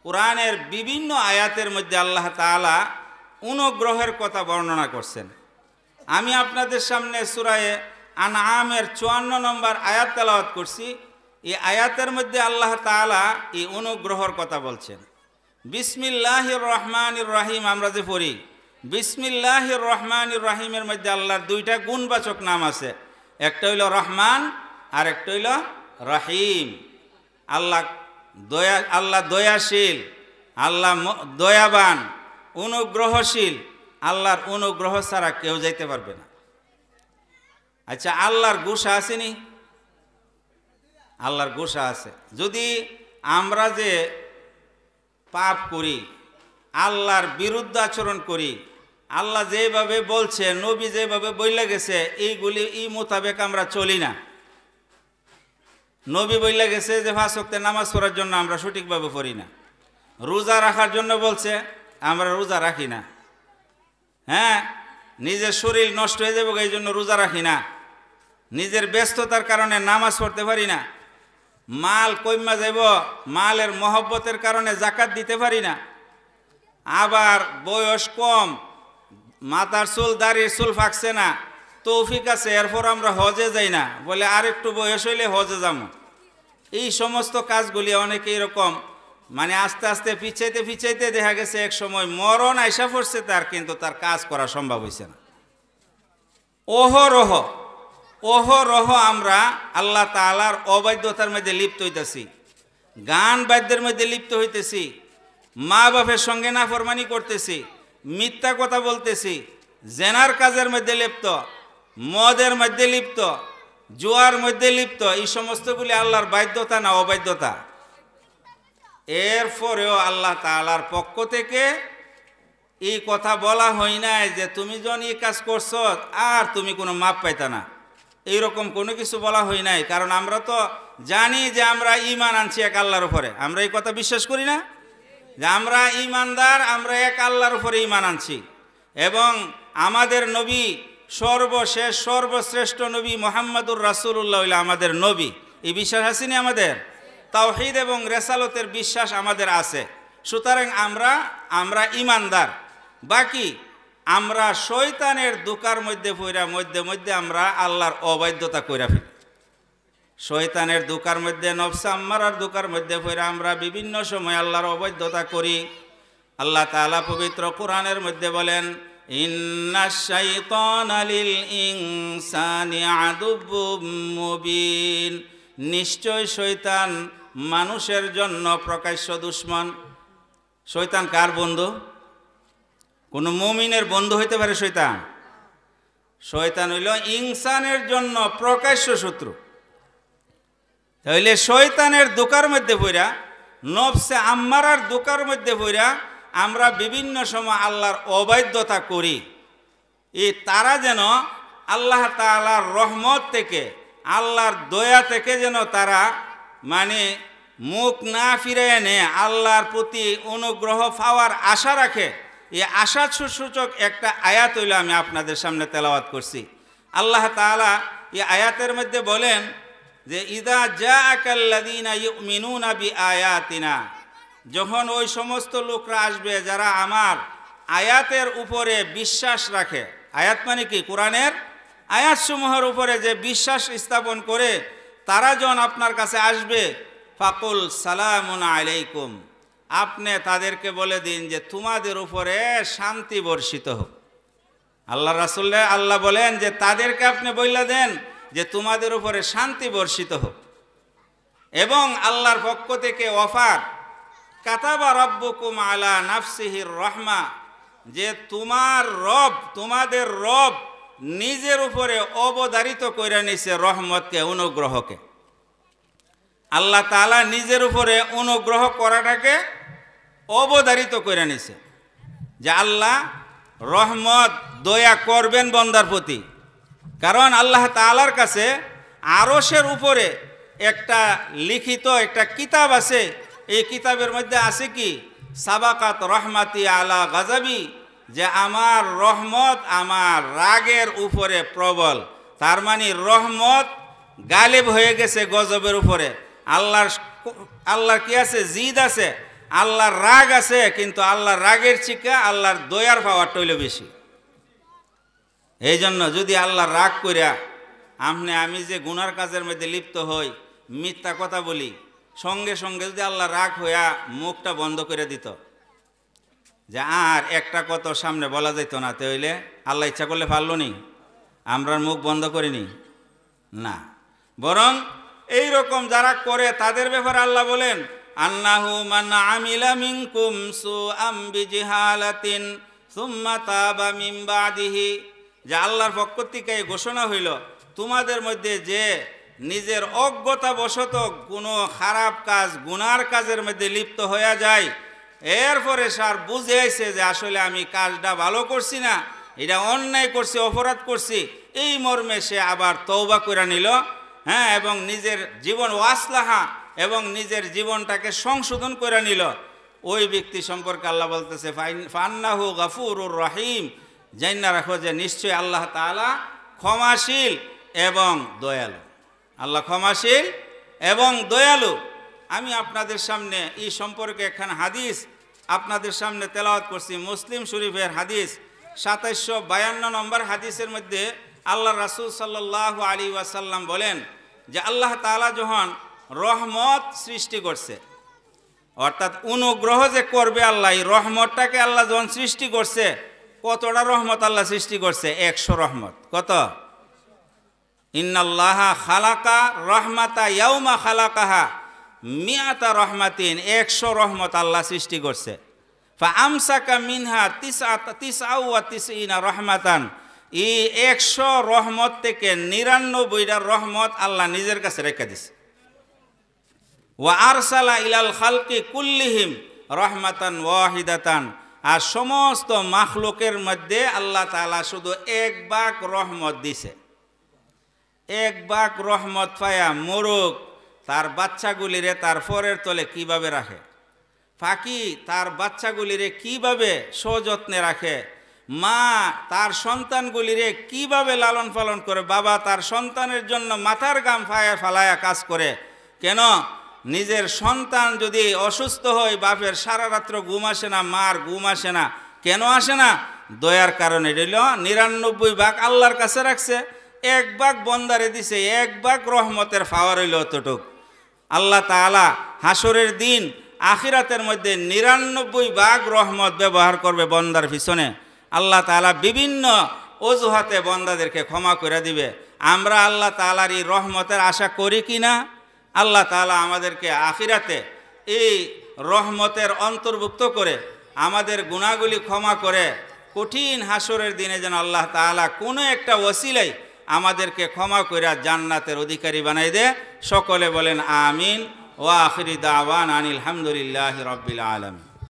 কোরআনের বিভিন্ন আয়াতের মধ্যে আল্লাহ তাআলা অনুগ্রহের কথা বর্ণনা করছেন। আমি আপনাদের সামনে সূরা আনআমের 54 নম্বর আয়াত তেলাওয়াত করছি। এই আয়াতের মধ্যে আল্লাহ তাআলা এই অনুগ্রহের কথা বলছেন। বিসমিল্লাহির রহমানির রহিম আমরা যে পড়ি, বিসমিল্লাহির রহমানির রহিমের মধ্যে আল্লাহর দুইটা গুণবাচক নাম আছে, একটা হইল রহমান আর একটা হইল রহিম। আল্লাহ দয়াশীল, আল্লাহ দয়াবান, অনুগ্রহশীল। আল্লাহর অনুগ্রহ ছাড়া কেউ যাইতে পারবে না। আচ্ছা, আল্লাহর গোসা আসেনি? আল্লাহর গোসা আছে। যদি আমরা যে পাপ করি, আল্লাহর বিরুদ্ধে আচরণ করি, আল্লাহ যেভাবে বলছে, নবী যেভাবে বইলা গেছে, এইগুলি এই মোতাবেক আমরা চলি না। নবী বইলা গেছে যে 5 ওয়াক্তের নামাজ পড়ার জন্য আমরা সঠিকভাবে পড়ি না। রোজা রাখার জন্য বলছে, আমরা রোজা রাখি না। হ্যাঁ, নিজের শরীর নষ্ট হয়ে যাবে এই জন্য রোজা রাখি না। নিজের ব্যস্ততার কারণে নামাজ পড়তে পারি না। মাল কইমা যাইব, মালের মহব্বতের কারণে জাকাত দিতে পারি না। আবার বয়স কম, মাথার চুল দাড়ির চুল ফাঁকছে না, তৌফিক আছে, এরপর আমরা হজে যাই না, বলে আরেকটু বয়স হইলে হজে যাবো। এই সমস্ত কাজগুলি অনেকে এরকম মানে আস্তে আস্তে পিছাইতে দেখা গেছে এক সময় মরণ আইসা পড়ছে তার, কিন্তু তার কাজ করা সম্ভব হয়েছে না। অহরহ আমরা আল্লাহ তাআলার অবাধ্যতার মধ্যে লিপ্ত হইতেছি, গান বাদ্যের মধ্যে লিপ্ত হইতেছি, মা বাপের সঙ্গে নাফরমানি করতেছি, মিথ্যা কথা বলতেছি, জেনার কাজের মধ্যে লিপ্ত, মদের মধ্যে লিপ্ত, জুয়ার মধ্যে লিপ্ত। এই সমস্তগুলি আল্লাহর বাধ্যতা না অবাধ্যতা? এরপরেও আল্লাহ তাআলার পক্ষ থেকে এই কথা বলা হয় নাই যে তুমি যখন এই কাজ করছো আর তুমি কোনো মাপ পাইতা না, এইরকম কোনো কিছু বলা হয় নাই। কারণ আমরা তো জানি যে আমরা ঈমান আনছি এক আল্লাহর উপরে। আমরা এই কথা বিশ্বাস করি না যে আমরা ঈমানদার, আমরা এক আল্লাহর উপরে ঈমান আনছি। এবং আমাদের নবী সর্বশেষ সর্বশ্রেষ্ঠ নবী মুহাম্মদুর রাসূলুল্লাহ হইল আমাদের নবী। এই বিশ্বাস আসেনি আমাদের? তাওহীদ এবং রেসালতের বিশ্বাস আমাদের আছে। সুতরাং আমরা ঈমানদার। বাকি আমরা শয়তানের দোকার মধ্যে পইরা মধ্যে আমরা আল্লাহর অবাধ্যতা কইরা ফেলি। শয়তানের দোকার মধ্যে, নফস আম্মারার দোকার মধ্যে পইরা আমরা বিভিন্ন সময় আল্লাহর অবাধ্যতা করি। আল্লাহ তাআলা পবিত্র কোরআনের মধ্যে বলেন, ইন্নাশ শাইতানা লিল ইনসানি আদুব্বুম মুবিন। নিশ্চয় শয়তান মানুষের জন্য প্রকাশ্য দুশমন। শয়তান কার বন্ধু? কোন মুমিনের বন্ধু হইতে পারে শয়তান? শয়তান হইল ইনসানের জন্য প্রকাশ্য শত্রু। তাহলে শয়তানের দোকার মধ্যে পইরা, নফসে আম্মারার দোকার মধ্যে পইরা আমরা বিভিন্ন সময় আল্লাহর অবাধ্যতা করি। এই তারা যেন আল্লাহ তাআলার রহমত থেকে, আল্লাহর দয়া থেকে যেন তারা মানে মুখ না ফিরে এনে আল্লাহর প্রতি অনুগ্রহ পাওয়ার আশা রাখে। এই আশা সূচক একটা আয়াত হইল আমি আপনাদের সামনে তেলাওয়াত করছি। আল্লাহ তাআলা এই আয়াতের মধ্যে বলেন যে ইদা জাআকাল্লাযীনা ইউমিনুনা বিআয়াতিনা, যখন ওই সমস্ত লোকরা আসবে যারা আমার আয়াতের উপরে বিশ্বাস রাখে। আয়াত মানে কি? কোরআনের আয়াতসমূহের উপরে যে বিশ্বাস স্থাপন করে, তারা যখন আপনার কাছে আসবে, ফাকুল সালামুন আলাইকুম, আপনি তাদেরকে বলে দিন যে তোমাদের উপরে শান্তি বর্ষিত হোক। আল্লাহ রাসূল আল্লাহ বলেন যে তাদেরকে আপনি বইলা দেন যে তোমাদের উপরে শান্তি বর্ষিত হোক। এবং আল্লাহর পক্ষ থেকে অফার, কাতাবা রাব্বুকুম আলা নাফসিহির রাহমা, যে তোমাদের রব নিজের উপরে অবধারিত কইরা নিছে রহমতকে, অনুগ্রহকে। আল্লাহ তাআলা নিজের উপরে অনুগ্রহ করাটাকে অবধারিত কইরা নিছে যে আল্লাহ রহমত দয়া করবেন বান্দার প্রতি। কারণ আল্লাহ তাআলার কাছে আরশের উপরে একটা লিখিত একটা কিতাব আছে। এই কিতাবের মধ্যে আছে কি? সাবাকাত রহমাতি আলা গাজাবি, যে আমার রহমত আমার রাগের উপরে প্রবল। তার মানে রহমত গালিব হয়ে গেছে গজবের উপরে। আল্লাহর কি আছে? জিদ আছে। আল্লাহর রাগ আছে, কিন্তু আল্লাহর রাগের চিকা আল্লাহর দয়ার পাওয়ারটা হইল বেশি। এই জন্য যদি আল্লাহর রাগ করিয়া আমি যে গুনার কাজের মধ্যে লিপ্ত হই, মিথ্যা কথা বলি, সঙ্গে সঙ্গে যদি আল্লাহ রাগ হইয়া মুখটা বন্ধ করে দিত, যে আর একটা কথা সামনে বলা যাইত না, তাহলে আল্লাহ ইচ্ছা করলে পারল নি, আমরা মুখ বন্ধ করিনি না। বরং এই রকম যারা করে তাদের ব্যাপারে আল্লাহ বলেন, আন্নাহু মান আমিলা মিনকুম সুআম বিজাহালাতিন সুম্মা তাবা মিন বাদিহি, যে আল্লাহর পক্ষ থেকে এই ঘোষণা হইল, তোমাদের মধ্যে যে নিজের অজ্ঞতাবশত কোনো খারাপ কাজ গুনার কাজের মধ্যে লিপ্ত হয়ে যায়, এরপরে সার বুঝে আইছে যে আসলে আমি কাজটা ভালো করছি না, এটা অন্যায় করছি, অপরাধ করছি, এই মর্মে সে আবার তওবা করে নিল, হ্যাঁ, এবং নিজের জীবন ওয়াসলাহা এবং নিজের জীবনটাকে সংশোধন করে নিল, ওই ব্যক্তি সম্পর্কে আল্লাহ বলতেছে ফান্নাহু গাফুরুর রহিম, জান্না রাখো যে নিশ্চয় আল্লাহ তাআলা ক্ষমাশীল এবং দয়ালু। আল্লাহ ক্ষমাশীল এবং দয়ালু। আমি আপনাদের সামনে এই সম্পর্কে একখান হাদিস আপনাদের সামনে তেলাওয়াত করছি, মুসলিম শরীফের হাদিস 2752 নম্বর হাদিসের মধ্যে আল্লাহ রাসূল সাল্লাল্লাহু আলাইহি ওয়াসাল্লাম বলেন যে আল্লাহ তাআলা যখন রহমত সৃষ্টি করছে, অর্থাৎ অনুগ্রহ যে করবে আল্লাহ, এই রহমতটাকে আল্লাহ যখন সৃষ্টি করছে, কতটা রহমত আল্লাহ সৃষ্টি করছে? 100 রহমত। কত? ইন্নাল্লাহা খালাকা রহমাতা ইয়াউমা খালাকাহা মিআতা রহমাতিন, 100 রহমত আল্লাহ সৃষ্টি করছে। ফা আমসাকা মিনহা তিসআওয়া তিসঈনা রহমাতান, এই 100 রহমত থেকে 99টা রহমত আল্লাহ নিজের কাছে রেখে দিছে। ওয়া আরসালা ইলাল খালকি কুল্লিহিম রহমাতান ওয়াহিদাতান, আর সমস্ত মাখলুকের মধ্যে আল্লাহ তাআলা শুধু 1 ভাগ রহমত দিছে। 1 ভাগ রহমত পায়া মোরগ তার বাচ্চাগুলিরে তার ফরের তলে কিভাবে রাখে, পাখি তার বাচ্চাগুলিরে কিভাবে সযত্নে রাখে, মা তার সন্তানগুলিরে কিভাবে লালন পালন করে, বাবা তার সন্তানের জন্য মাথার ঘাম ফালায়া কাজ করে। কেন? নিজের সন্তান যদি অসুস্থ হয়, বাপের সারা রাত্র ঘুম আসে না, মার ঘুম আসে না, কেন আসে না? দয়ার কারণে। রইল 99 ভাগ আল্লাহর কাছে রাখছে, 1 ভাগ বন্দারে দিছে, 1 ভাগ রহমতের পাওয়ার হইল অতটুক। আল্লাহ তাআলা হাসরের দিন আখিরাতের মধ্যে 99 ভাগ রহমত ব্যবহার করবে বন্দার পিছনে। আল্লাহ তাআলা বিভিন্ন অজুহাতে বন্দাদেরকে ক্ষমা করে দিবে। আমরা আল্লাহ তাআলার এই রহমতের আশা করি কি না? আল্লাহ তাআলা আমাদেরকে আখিরাতে এই রহমতের অন্তর্ভুক্ত করে আমাদের গুনাহগুলি ক্ষমা করে কঠিন হাসরের দিনে যেন আল্লাহ তাআলা কোনো একটা ওসিলায় আমাদেরকে ক্ষমা করে জান্নাতের অধিকারী বানাই দে। সকলে বলেন আমিন। ওয়া আখিরি দাওয়ানা আনিল হামদুলিল্লাহি রাব্বিল আলামিন।